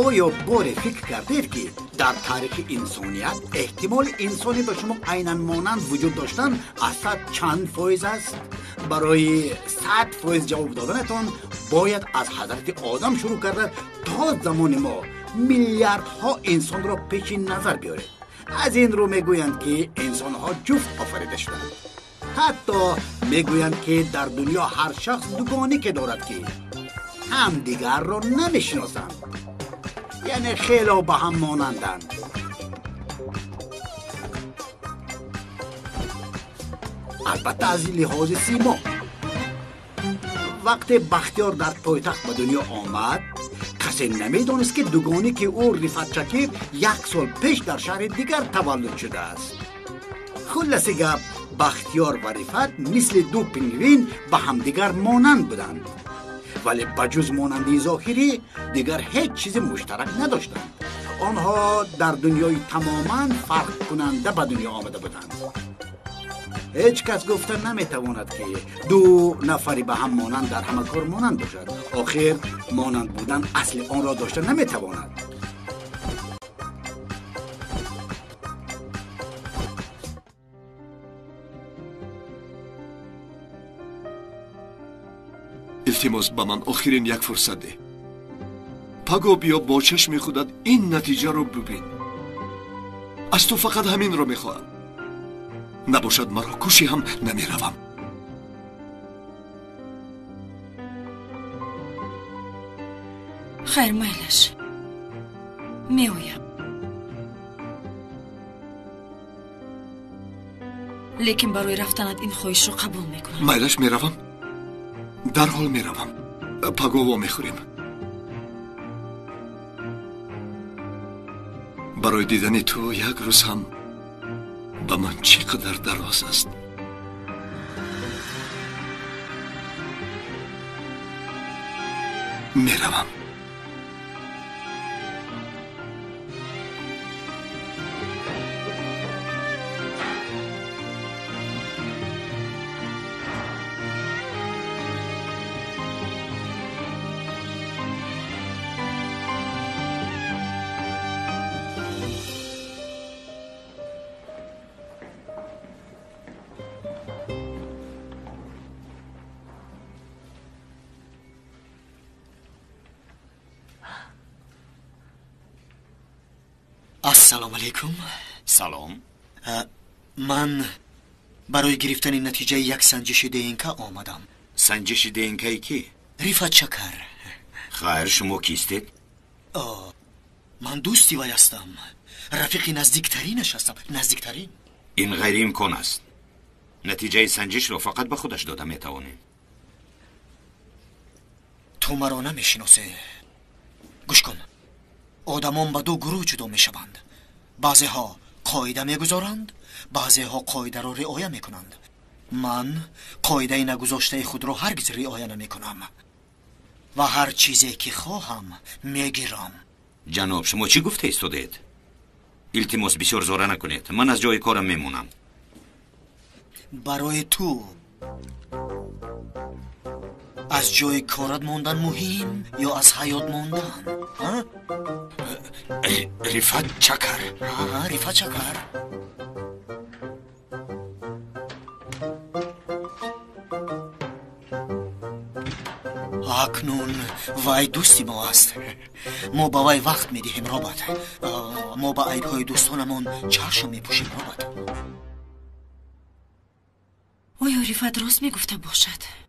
آیا بار فکر کردید که در تاریخ انسانیت احتمال انسانی به شما عیناً مانند وجود داشتن از چند فایز است؟ برای 100% جواب دادنتان باید از حضرت آدم شروع کرده تا زمان ما میلیاردها انسان را پیش نظر بیارید. از این رو میگویند که انسانها جفت آفریده شدند. حتی میگویند که در دنیا هر شخص دوگانی که دارد که هم دیگر را نمیشناسند، یعنی خیلی به هم مانندند. البته از لحاظ سیما وقتی بختیار در پایتخت به دنیا آمد کسی نمیدانست که دوگانی که او رفعت شکیب 1 سال پیش در شهر دیگر تولد شده است. خلاصه گپ بختیار و رفعت مثل دو پنگوین به همدیگر مانند بودند، ولی بجز مانندی ظاهری دیگر هیچ چیز مشترک نداشتند. آنها در دنیای تماما فرق کننده به دنیا آمده بودند. هیچ کس گفتن نمیتواند که دو نفری به هم مانند در همه کار مانند باشد. آخر مانند بودن اصل آن را داشته نمیتواند. التماس به من آخرین یک فرصت ده. پگاه بیا با چشم خودت این نتیجه رو ببین. از تو فقط همین رو میخواهم. نباشد مرا کشی هم نمیروم. خیر میلش میویم، لیکن برای رفتنت این خواهش رو قبول میکنم. میلش میروم، در حال میروم. پگاه میخوریم. برای دیدن تو یک روز هم به من چقدر دراز است. میروم. السلام علیکم. سلام. من برای گرفتن نتیجه یک سنجش دینکه آمدم. سنجش دینکه کی؟ رفعت شکر. خیر، شما کیستید؟ من دوستی وی هستم. رفیق نزدیکترینش هستم. نزدیکترین. این غیر امکان است. نتیجه سنجش رو فقط به خودش داده میتوانه. تو مرا نمیشناسی. گوش کن. آدمان به دو گروه جدا می شوند. بعضی ها قاعده می گذارند، بعضی ها قاعده را رعایت می کنند. من قاعده نگذاشته خود را هرگز رعایت نمی کنم و هر چیزی که خواهم می گیرم. جناب شما چی گفته ایستادید؟ التماس بسیار زوره نکنید. من از جای کارم میمونم. برای تو از جای کارت موندن مهم یا از حیات موندن؟ رفعت چکر. رفعت چکر. اکنون وای دوستی ما است. ما با وای وقت میدهیم رابط. ما با عیبهای دوستانمون چشم میپوشیم رابط. آیا رفعت راست میگفته باشد؟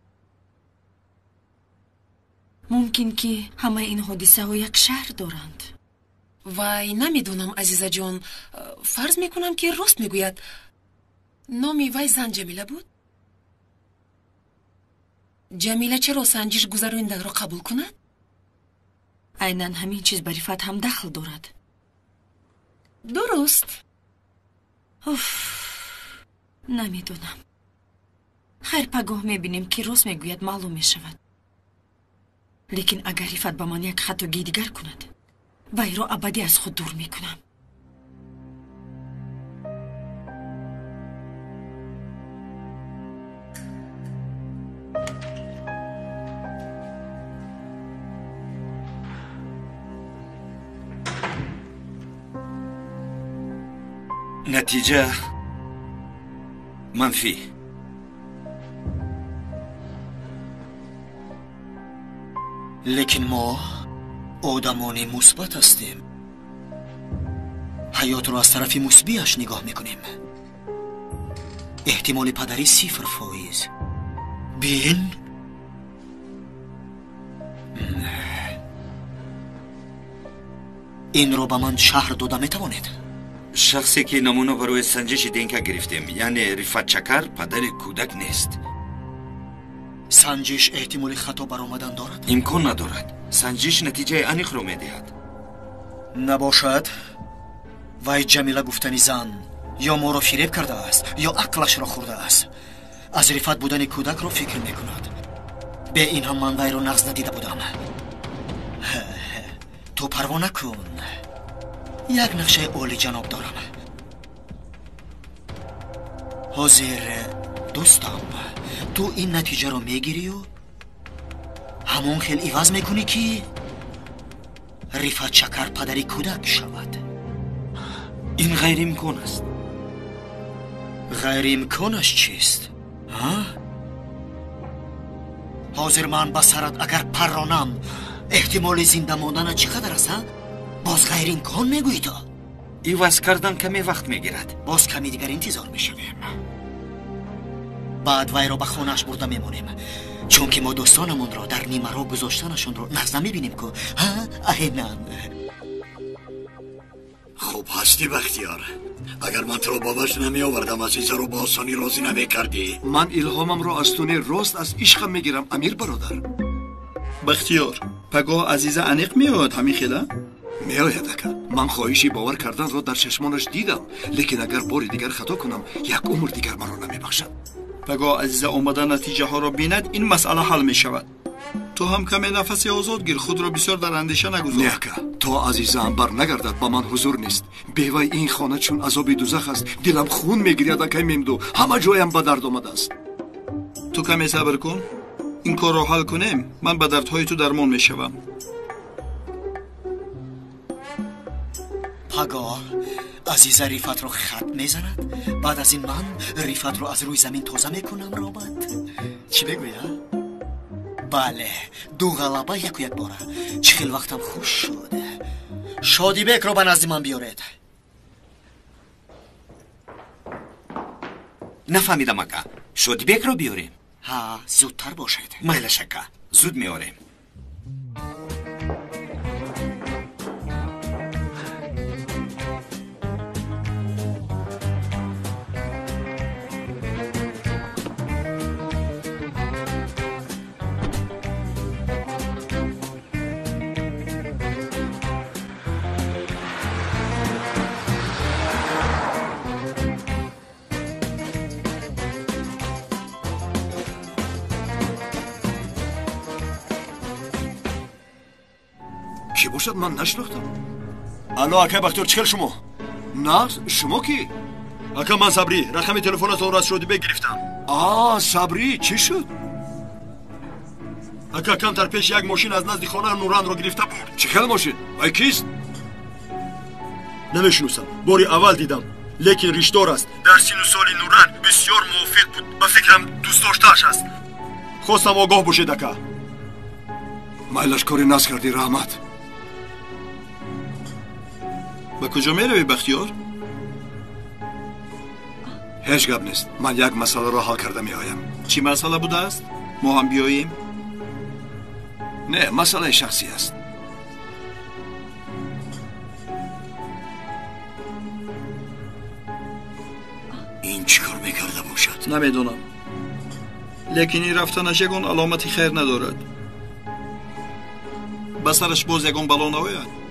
ممکن که همه این حادثه ها یک شهر دارند. وای نمیدونم عزیزه جان. فرض میکنم که راست میگوید. نامی وای زن جمیله بود؟ جمیله چرا سنجش گذرانده را قبول کند؟ عیناً همین چیز به رفعت هم دخل دارد. درست. نمیدونم. خیر پگاه میبینیم که راست میگوید معلوم میشود. لیکن اگر رفعت به من یک خطاگی دیگر کند وی را ابدی از خود دور میکنم. натиҷа манфӣ. лекин мо одамони мусбат ҳастем. ҳаётро аз тарафи мусбиаш нигоҳ мекунем. эҳтимоли падарӣ 0%. бин инро ба ман шаҳр дода метавонед? шахсе ки намуна барои санҷиши денка гирифтем, яъне Рифат Чакар падари кӯдак нест. санҷиш эҳтимоли хато баромадан дорад? имкон надорад. санҷиш натиҷаи аниқро медиҳад. набошад вай ҷамила гуфтани зан ё моро фиреб кардааст ё ақлашро хӯрдааст. аз Рифат будани кӯдакро фикр мекунад. бе ин ҳам ман вайро нағз надида будам. ту парво накун. як нақшаи олиҷаноб дорам. ҳозир дӯстам, ту ин натиҷаро мегирию ҳамон хел иваз мекунӣ ки Рифат Чакар падари кӯдак шавад. ин ғайриимкон аст. ғайриимконаш чист? ҳозир ман ба сарат агар парронам эҳтимоли зинда монданат чӣ қадар аст? боз ғайриимкон мегӯӣ ту? иваз кардан каме вақт мегирад. боз ками дигар интизор мешавем. баъд вайро ба хонааш бурда мемонем, чунки мо дӯстонамонро дар нимаро гузоштанашонро нағз намебинем ку. аҳинан. хуб ҳастӣ бахтиёр. агар ман туро бобаш намеовардам азизаро ба осонӣ розӣ намекардӣ. ман илҳомамро аз туне рост аз ишқам мегирам, амир бародар. бахтиёр, пагоҳ азиза аниқ меояд ҳамин хела? меояд ака. ман хоҳиши бовар карданро дар чашмонаш дидам, лекин агар бори дигар хато кунам, як умр дигар маро намебахшад. пагоҳ азиза омада натиҷаҳоро бинад, ин масъала ҳал мешавад. ту ҳам каме нафаси озод гир, худро бисёр дар андеша нагузор. не ака, то азизаам бар нагардад ба ман ҳузур нест. бевай ин хона чун азоби дӯзах аст. дилам хун мегиряд акай мемду. ҳама ҷоям ба дард омадааст. ту каме сабр кун. ин корро ҳал кунем, ман ба дардҳои ту дармон мешавам. пагоҳ азиза Рифатро хат мезанад, баъд аз ин ман Рифатро аз рӯи замин тоза мекунам. робот чӣ мегӯя? бале, ду ғалаба яку як бора. чӣ хел вақтам хуш шуд. шодибекро ба назди ман биёред. нафаҳмидам ака. шодибекро биёрем? ҳа, зудтар бошед. майлаш ака, зуд меорем. کی باشد؟ من نشناختم. الو اکا بختیار چیکار شما؟ نه شما کی؟ اکا من صبری، رقم تلفنتون رو از شودیبک گرفتم. صبری چی شد؟ اکا کمتر پیش یک ماشین از نزد خانه نوران رو گرفته بود. چه خیلی ماشین؟ ای کیست؟ نمیشناسم. باری اول دیدم. لیکن ریشدار است. در سن و سال نوران بسیار موافق بود. به فکرم دوست داشته‌اش است. خواستم آگاه باشید اکا. مایلش کاری ناز کردی رحمت. به کجا میروی بختیار؟ هیچ گپ نیست. من یک مسئله را حل کرده میآیم. چی مسئله بوده است؟ ما هم بیاییم؟ نه، مسئله شخصی است. این چیکار میکرده باشد؟ نمیدونم. لیکن این رفتنش یگان علامتی خیر ندارد. به سرش باز یگان بلا نآید.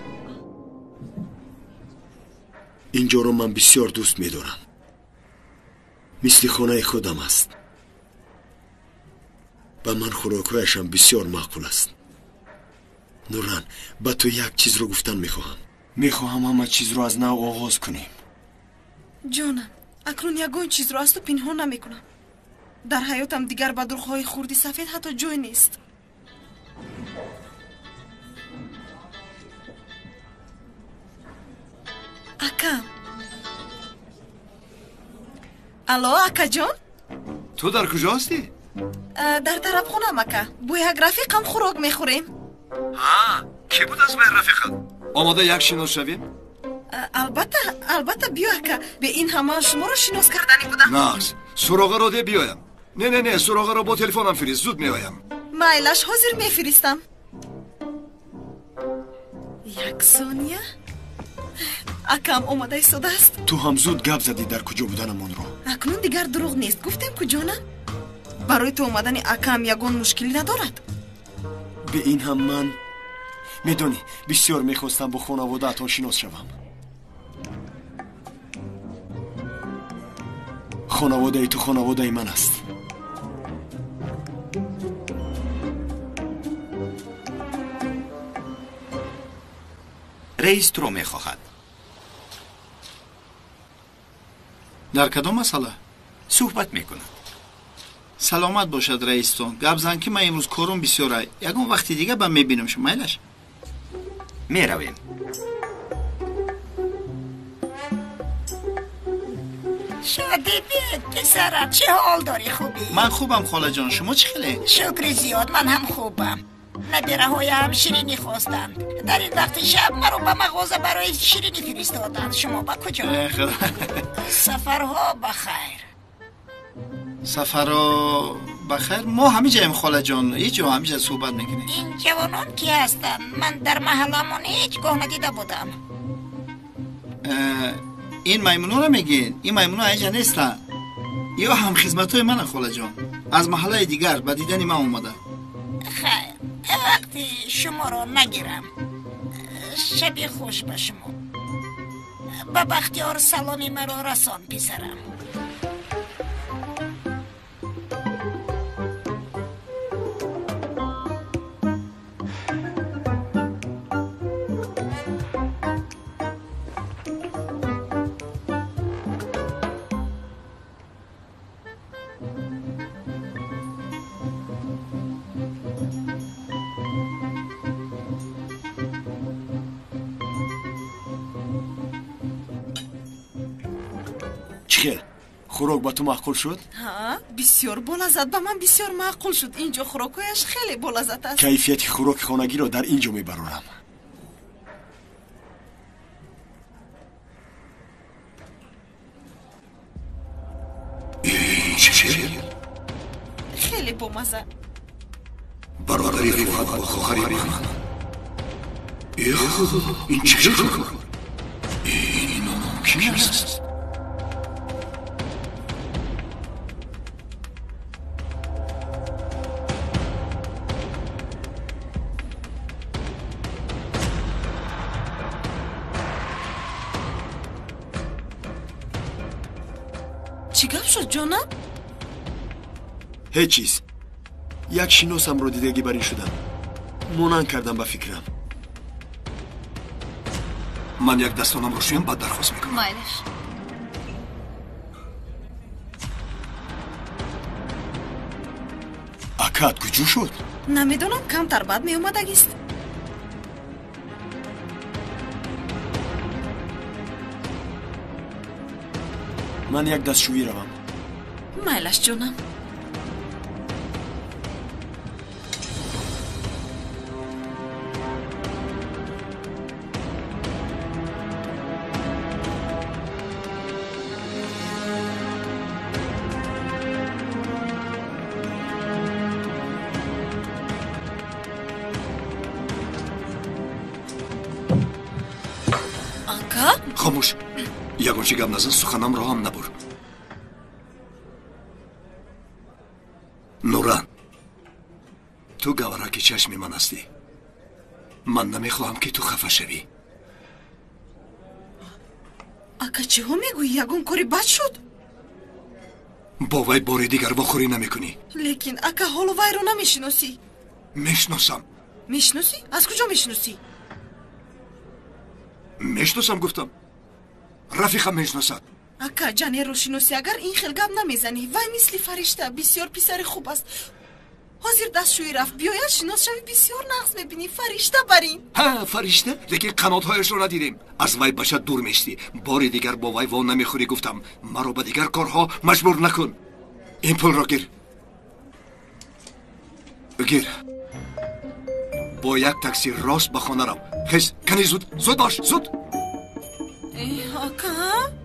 اینجا رو من بسیار دوست می‌دارم. مثل خانه خودم است. با من خوراک‌هایشان بسیار معقول است. نوران، با تو یک چیز رو گفتن می‌خواهم. می‌خواهم همه چیز رو از نو آغاز کنیم. جانم، اکنون یگان چیز رو از تو پنهان نمی‌کنم. در حیاتم دیگر با دروغ‌های خردی سفید حتی جای نیست. الو اکا جان، تو در کجا هستی؟ در طرف خونم اکا. با یک رفیقم خوراک میخوریم. کی بود از من رفیقت؟ آماده یک شناس شویم؟ البته بیا اکا. به این همه شما رو شناس کردنی بودم. نه سراغ را ده بیایم. نه سراغ را با تلفنم فرست، زود میایم. مایلش حاضر میفرستم. یک ثانیه. اکام اومده ایستاده است. تو هم زود گپ زدی در کجا بودنمون رو. اکنون دیگر دروغ نیست. گفتم کجانم. برای تو اومدن اکام یگان مشکلی ندارد. به این هم من میدونی بسیار میخواستم با خانواده‌تون شناس شوم. خانواده تو خانواده من است. رئیس تو رو میخواهد. در کدام مسئله؟ صحبت میکند. سلامت باشد رئیس تو. گپ زن که من امروز کارم بسیاره. یگان وقتی دیگه با میبینم شما مایلش. میرویم. شادیده پسرم، چه حال داری؟ خوبی؟ من خوبم خاله جان، شما چه خیلی؟ شکر زیاد، من هم خوبم. نبیره های هم شیرینی خواستند. در این وقت شب مرا به مغازه برای شیرینی فرستادند. شما با کجا؟ سفرها بخیر. سفرها بخیر؟ ما همه جایم خاله جان. هیچ جا همه جا صحبت میکنیم. این جوانان کی هستند؟ من در محلمون هیچ گاه ندیده بودم. این میمونو رو میگین؟ این میمونو اینجا نیستن. یا هم خدمتای من خاله جان. از محله دیگر به دیدن من اومده. خیر، وقتی شما رو نگیرم. شبی خوش به شما. به بختیار سلامی مرا رسان پسرم. چیه؟ خوراک با تو معقول شد؟ ها، بسیار بولازت. به من بسیار معقول شد. اینجا خوراکایش خیلی بولازت است. کیفیت خوراک خانگی را در اینجا میبرونم. چیه؟ خیلی بامزه. برادری فواد با خواهری من. این چه کار؟ این ممکن است. چی گپ شد جانم؟ هیچ چیز. یک شناسم رو دیدگی بر این شدم. مانند کردم به فکرم. من یک دستانم رو شویم بعد درخواست میکنم. مایلش. اکاد کجا شد؟ نمیدونم، کمتر بعد می اومدگیست. من یک دستشویی روم. مایلش جانم. خاموش. یگان چی گپ نزن، سخنم را هم نبر. نوران، تو گوارک چشم من هستی. من نمیخواهم که تو خفه شوی. اکا چه ها میگویی؟ یگان کاری بد شد. با وی بار دیگر واخوری نمیکنی. لیکن اکا حال وی رو نمیشناسی. میشناسم. میشناسی؟ از کجا میشناسی؟ میشناسم گفتم. رفیقم میشناسد. اکا جانی رو شناسی. اگر این خیل گپ نمیزنی. وی مثل فرشته بسیار پسر خوب است. حاضر دستشویی رفت بیاید شناس شوی بسیار نقص میبینی فرشته برین. ها فرشته؟ لیکن قناتهایش رو ندیدیم. از وی باشد دور میشتی. باری دیگر با وی وان نمیخوری. گفتم مرا به دیگر کارها مجبور نکن. این پول را گیر. گیر. با یک تاکسی راست به خانه رو. خیز کنی زود باش زود. آکا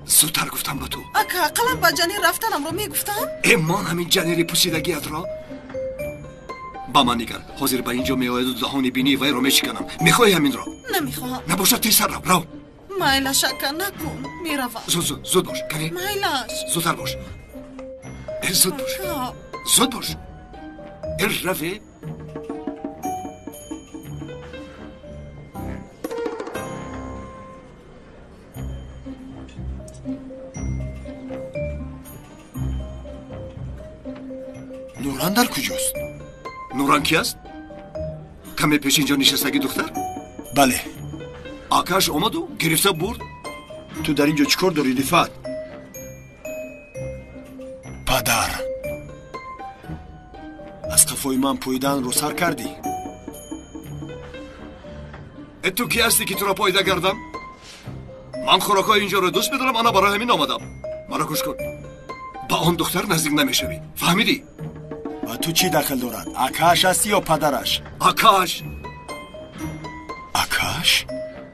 زودتر گفتم به تو. آکا قلم با جنیر رفتنم رو میگفتم. ایمان همین جنیری پوسیدگیت را با من نگر. حاضر به اینجا میآید و دهانی بینی وی رو میشکنم. میخوای همین را؟ نمیخواهم. نباشد تیز رو. مایلا شکر نکن میروم. زود باش کنی. مایلاش زودتر باش. زود باش. روی. نوران در کجاست؟ نوران کی است؟ کمی پیش اینجا نشستگی دختر؟ بله. آکاش اومد و گرفته برد؟ تو در اینجا چیکار داری رفعت؟ پدر از قفای من پویدن رو سر کردی؟ تو کی هستی که تو را پایده کردم؟ من خوراکای اینجا رو دوست بدارم. انا برای همین آمدم. مرا گوش کن. با آن دختر نزدیک نمیشوی. فهمیدی؟ و تو چی دخل دارد؟ آکاش هستی یا پدرش؟ آکاش.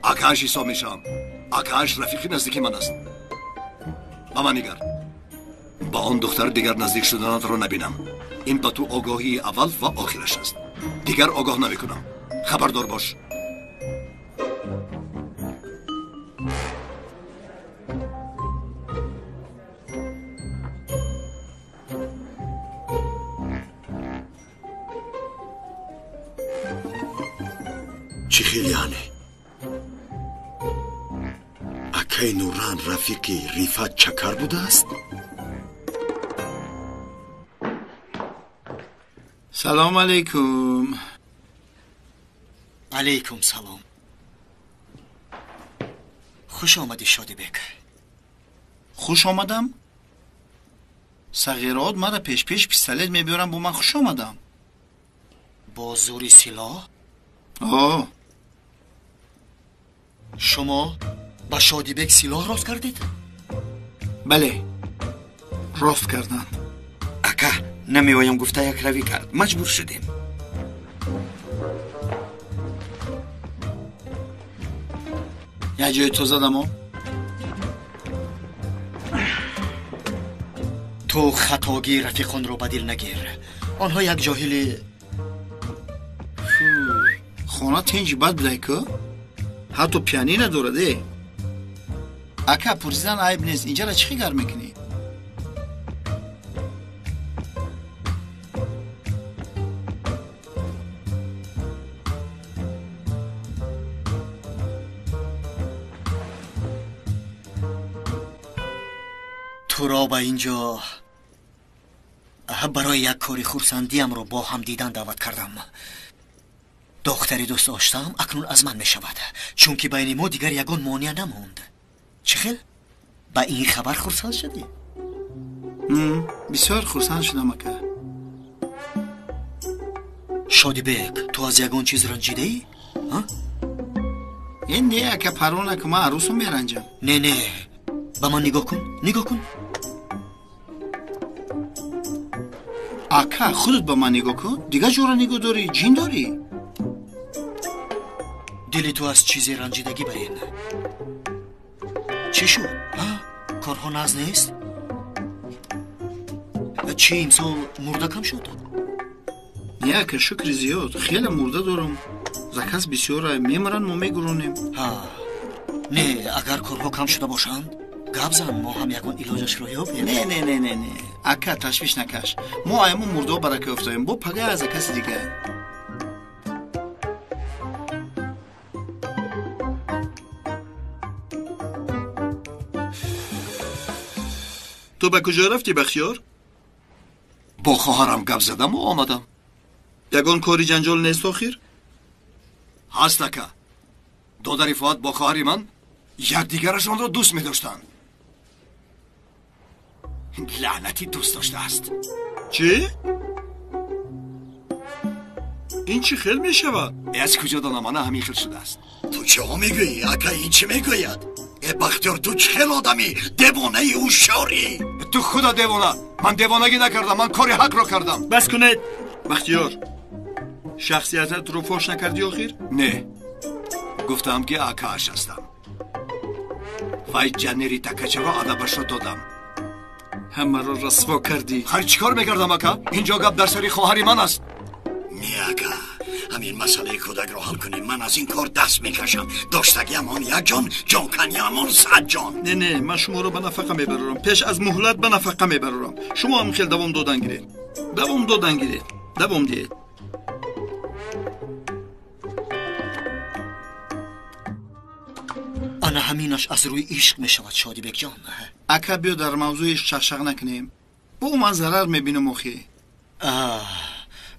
آکاش ایسا میشم. آکاش رفیقی نزدیکی من است. با من نگر. با آن دختر دیگر نزدیک شدنات رو نبینم. این با تو آگاهی اول و آخرش است. دیگر آگاه نمیکنم. خبردار باش. چی خیلی یعنی؟ اکای نوران رفیقی رفعت چکر بوده است؟ سلام علیکم. علیکم سلام. خوش آمدی شادی بک. خوش آمدم؟ صغیرات مرا پیش پیستالت میبیارم با من خوش آمدم. با زوری سلاح؟ آه. شما با شادی بک سلاح راست کردید؟ بله راست کردند. اکا نمیوایم گفته یک روی کرد. مجبور شدیم. یک جای تو زدم. تو خطاگی رفیقان رو بدیل نگیر. آنها یک جاهل. خانه تنج بد بوده که حتی پیانی ندارده. اکا پرسیدن عیب نیست. اینجا را چی خیگر میکنی؟ تو را با اینجا برای یک کاری خورسندیم رو با هم دیدن دعوت کردم. دختری دوست داشتم اکنون از من می شود، چون که بین ما دیگر یگان مانع نموند. چه خیل؟ با این خبر خورسند شدی؟ بسیار خورسند شدم اکا. شادی بک تو از یگان چیز رنجیده ای؟ این نه اکا پرونه که من عروسو می رنجم. نه با من نگاه کن. اکا خودت با من نگاه کن. دیگه جورا نگاه داری؟ جین داری؟ دلی تو از چیزی رنجیدگی برین. چی شد؟ کارها ناز نیست؟ چی امسال مرده کم شد؟ نه اکا شکر زیاد. خیلی مرده دارم. زکاس بسیار میمرن ما میگرونیم. نه اگر کارها کم شده باشند گپ زن ما هم یکون علاجش رو یابیم. نه اکا تشویش نکش. ما ایمون مرده برکه افتایم با پگه از کسی دیگه. تو به کجا رفتی بخیار؟ با خواهرم گپ زدم و آمدم. یگان کاری جنجال نیست آخیر؟ هست اکا. دو رفعت با خواهری من یکدیگرشان را دوست می داشتند. لعنتی دوست داشته است. چی؟ این چی خیل می شود؟ از کجا دانم من همین خیل شده است؟ تو چه ها میگویی؟ اکا این چی میگوید؟ بختیار تو چه خیل آدمی دیوانه او شاری؟ تو خدا دیوانه. من دیوانگی نکردم، من کاری حق رو کردم. بس کنید بختیار، شخصیتت رو فوش نکردی آخیر؟ نه، گفتم که اکاش هستم. وای جنری تکچه را ادبش رو دادم. همه را رسوا کردی. خیر چیکار میکردم اکا؟ اینجا گپ در سری خواهری من است. میاکا همین مسئله کودک رو حل کنیم. من از این کار دست میکشم. داشتگی همان یک جان، جانکنی همان 100 جان. نه من شما رو به نفقه میبرم. پیش از مهلت به نفقه میبرم. شما هم خیلی دوام دادن گیرید. دوام دید. آن همینش از روی عشق میشود شادی بک جان. اکا بیا در موضوعش شخشق نکنیم. با او من ضرر میبینم اخی.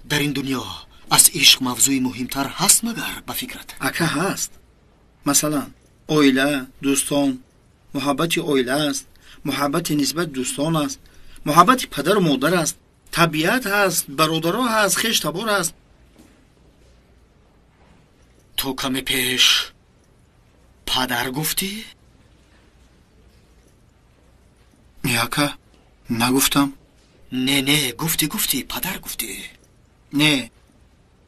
در این دنیا از عشق موضوعی مهمتر هست مگر به فکرت؟ اکا هست. مثلا اویله، دوستان، محبت اویله است، محبت نسبت دوستان است، محبت پدر و مادر است، طبیعت هست، برادرها هست، خیش تبار است. تو کمی پیش پدر گفتی؟ اکا نگفتم. نه گفتی پدر گفتی. نه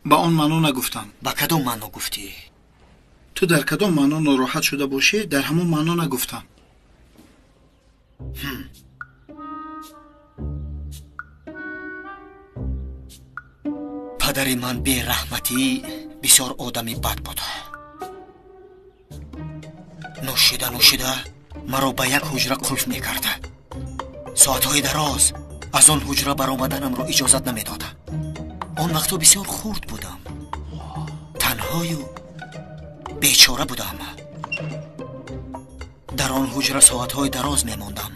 با اون معنا نگفتم. با کدام معنا گفتی؟ تو در کدام معنا ناراحت شده باشی در همون معنا نگفتم. پدر من بی رحمتی بسیار آدمی بد بود. نوشیده مرا به یک حجره قلف میکرده. ساعتهای دراز از آن حجره برآمدنم را اجازت نمیداده. آن وقتا بسیار خرد بودم، تنهای و بیچاره بودم. در آن حجره ساعتهای دراز میماندم.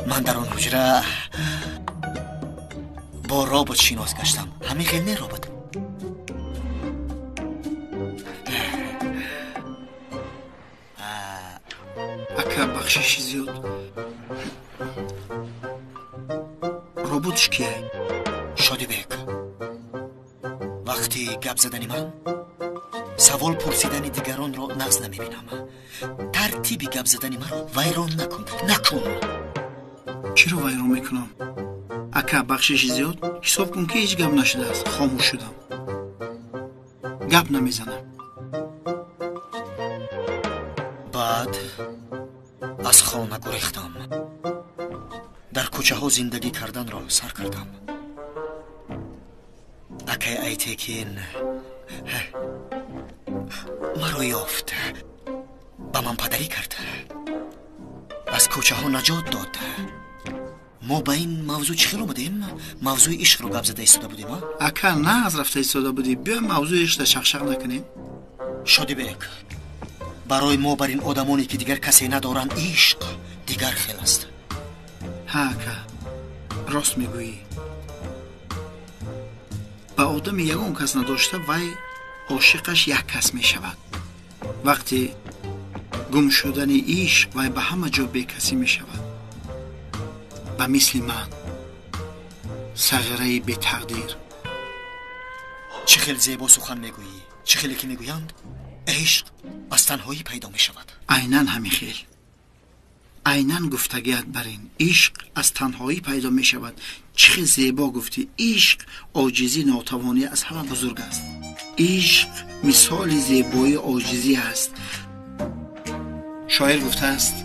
من در آن حجره با رابط شناس گشتم. همین خیلی نه رابط. اکا بخشش زیاد. رابطش کیه؟ شادی بک. وقتی گپ زدنی من سوال پرسیدن دیگران را نقص نمیبینم. ترتیبی گپ زدنی من را ویران نکن. چرا ویران میکنم؟ اکا بخشش زیاد. حساب کن که هیچ گپ نشده است. خاموش شدم، گپ نمیزنم. بعد از خانه گریختم. در کوچه ها زندگی کردن را سر کردم. اکای ایتکین مرا یافت، با من پدری کرد، از کوچه ها نجات داد. ما به این موضوع چی خیلی آمدیم؟ موضوع عشق رو گپ زده ایستاده بودیم. اکا نه از رفته ایستاده بودی. بیا موضوع عشق شخشق نکنیم. شادی بک، برای ما بر این آدمانی که دیگر کسی ندارن عشق دیگر خیل است. ها اکا راست میگویی. با آدم یگان کس نداشته وای عاشقش یک کس میشود. وقتی گم شدن عشق وای به همه جا بی کسی میشود. و مثل من صغیره بی تقدیر. چه خیلی زیبا سخن میگویی. چه خیلی که میگویند عشق از تنهایی پیدا میشود. عیناً همین خیل. عیناً گفتگیت بر این عشق از تنهایی پیدا می شود. چه زیبا گفتی. عشق عاجزی ناتوانی از همه بزرگ است. عشق مثال زیبایی عاجزی است. شاعر گفته است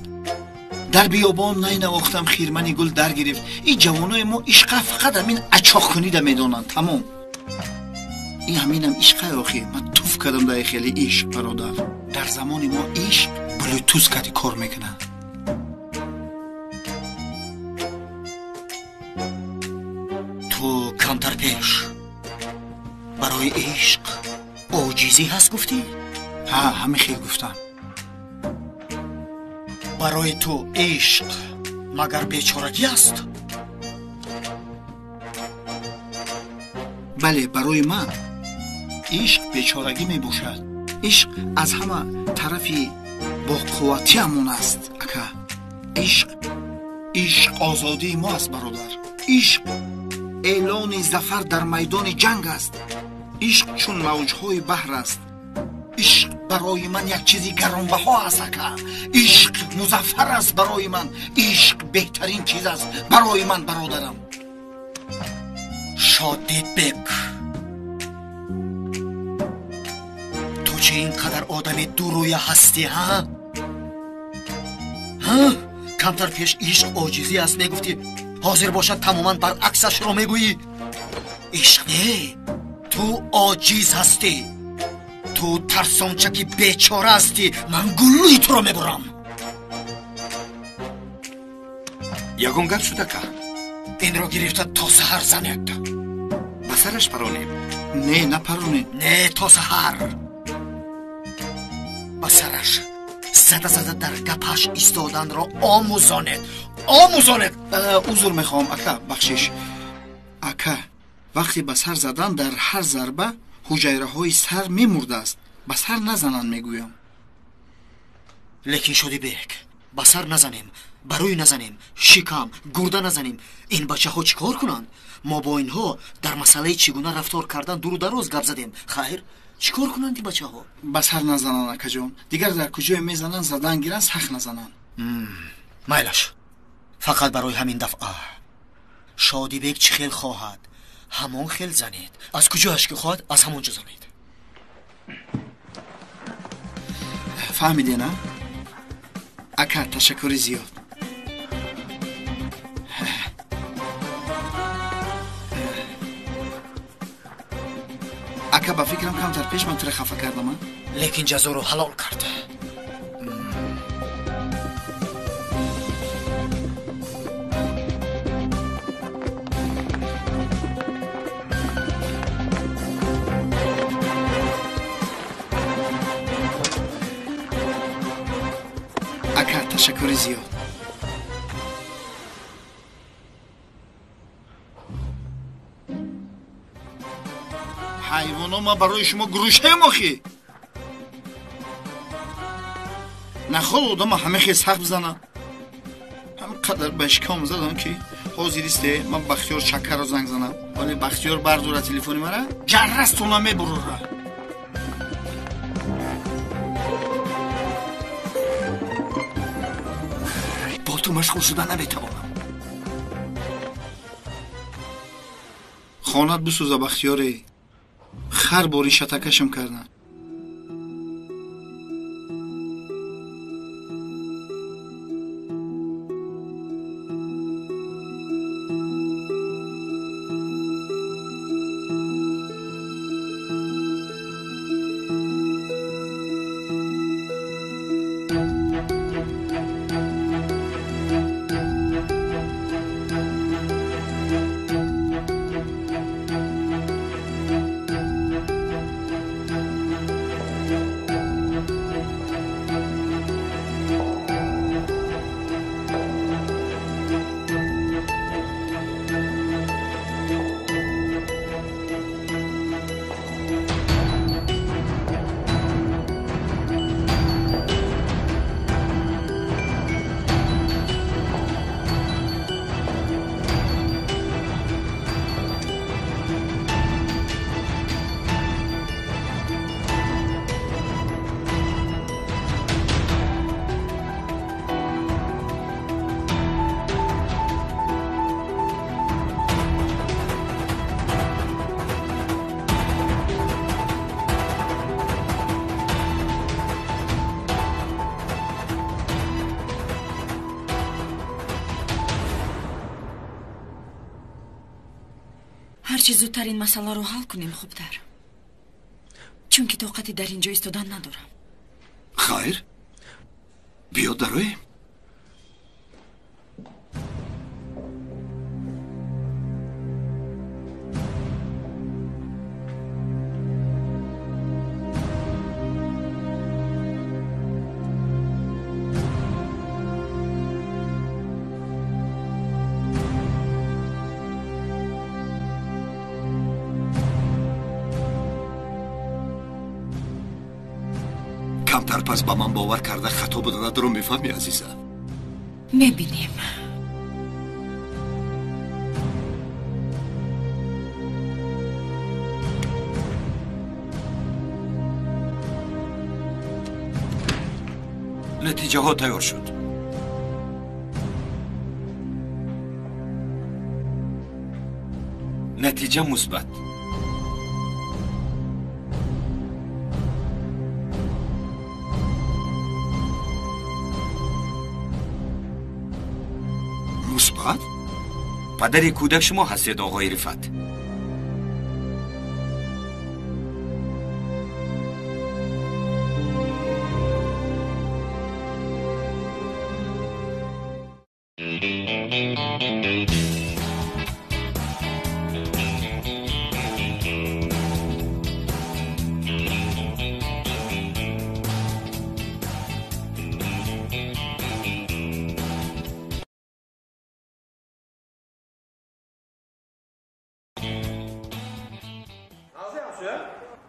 در بیابان نینواختم خیرمنی گل در گرفت. این جوانای ما عشق فقط همین اچاق کنیده میدونن. تمام این همینم عشق آخی. من توف کردم در خیلی عشق برادر. در زمان ما عشق بلوتوز کتی کار میکنن. تو کمتر پیش برای عشق عاجزی هست گفتی؟ ها همه خیلی گفتم. برای تو عشق مگر بیچارگی است؟ بله برای من عشق بیچارگی می باشد. عشق از همه طرفی با قوتی همون است. اکا عشق آزادی ما است برادر. عشق اعلان ظفر در میدان جنگ است. عشق چون موجهای بحر است. عشق برای من یک چیزی گرانبها است اکا. عشق مظفر است برای من. عشق بهترین چیز است برای من برادرم. شادی بک، تو چه اینقدر آدم دوروی هستی ها؟ کمتر پیش عشق عاجزی است میگفتی، حاضر باشد تماما برعکسش رو میگویی. عشق نه، تو عاجز هستی، تو ترسانچکی بیچاره هستی. من گلوی تو رو میبرم. یگان گپ شده که این را گرفته تا سحر زند. به سرش پرانیم؟ نه نپرونیم. نه تا سحر به سرش زده زده در گپش ایستادن را آموزاند. عذر میخوام اکا، بخشش. اکا وقتی به سر زدن در هر ضربه حجیره های سر میمرده است. به سر نزنن میگویم. لیکن شدی بک، به سر نزنیم، بروی نزنیم، شکم، گرده نزنیم. این بچه ها چی کار کنند؟ ما با اینها در مسئله چگونه رفتار کردن دور و دراز گپ زدیم. خیر چی کار کنند این بچه ها؟ به سر نزنن اکا جان. دیگر در کجای میزنن زدن گیرن سخت نزنن. مایلش، فقط برای همین دفعه شادی بک چی خیل خواهد همون خیل زنید. از کجایش که خواهد از همونجا زنید. فهمیده نه؟ اکا تشکر زیاد. اکا با فکرم کمتر پیش من تو خفه کردم، لیکن جزا رو حلال کرده. اکا تشکر زیاد. حیوانا ما برای شما گروشه مخی نخواد آدم همه خیلی سخت بزنم. همه قدر بشکام زدم که حاضریسته من بختیار شکر رو زنگ زنم، ولی بختیار بردوره تلفنی مرا جرستونه میبروره. با تو مشغول شدن نمیتوانم. خانت بسوزه بختیاری. خر باری شتکشم کردن. هرچی زودتر این مسئله رو حل کنیم خوبتر، چون که طاقتی در اینجا ایستادن ندارم. خیر بیا درویم. کمتر پس با من باور کرده خطا بوده درو میفهمی عزیزه. میبینیم. نتیجه ها تیار شد. نتیجه مثبت. مثبت؟ پدر کودک شما هستید آقای رفعت.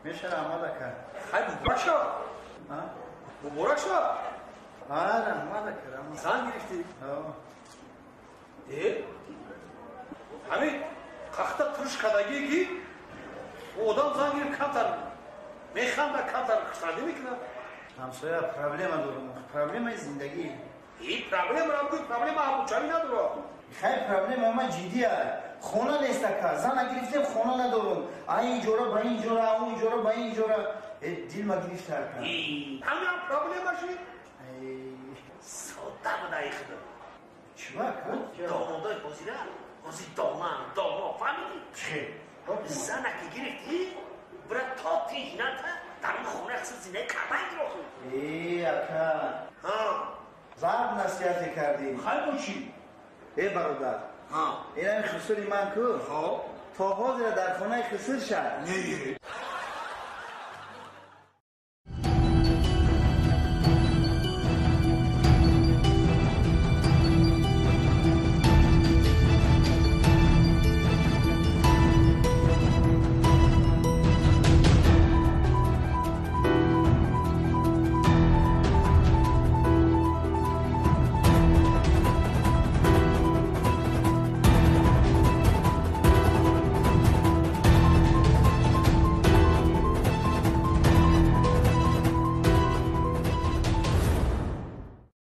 میشه آماده کرد. خیلی مبارک شد. مبارک شد. آره آماده کردم. زن گرفتی؟ همین قاختا ترش کداگی کی؟ odam زن گرفت کمتر میخوام کمتر خرید میکنه. همسایه پرابلم دارم. پرابلم زندگی. این پرابلم را بگو پرابلم آبوچاری نداره. خیلی پرابلم ما جدیه. خونه نیست که زن گرفتم خونه ندارم. این جورا با این جورا اون جورا با این جورا دل ما گرفت کرد. همین پرابلم ماشی؟ ساده بوده ای خدا. چی وقت؟ دامادای بازیره. بازی داما فهمیدی؟ چه؟ زن که گرفتی برای تا تیجنت در اون خونه خصوص زینه کبنگ رو خود. اکا زرد نصیحت کردیم. خیلی چی؟ برادر این خسری من که تا حاضر در خانه خسر شد.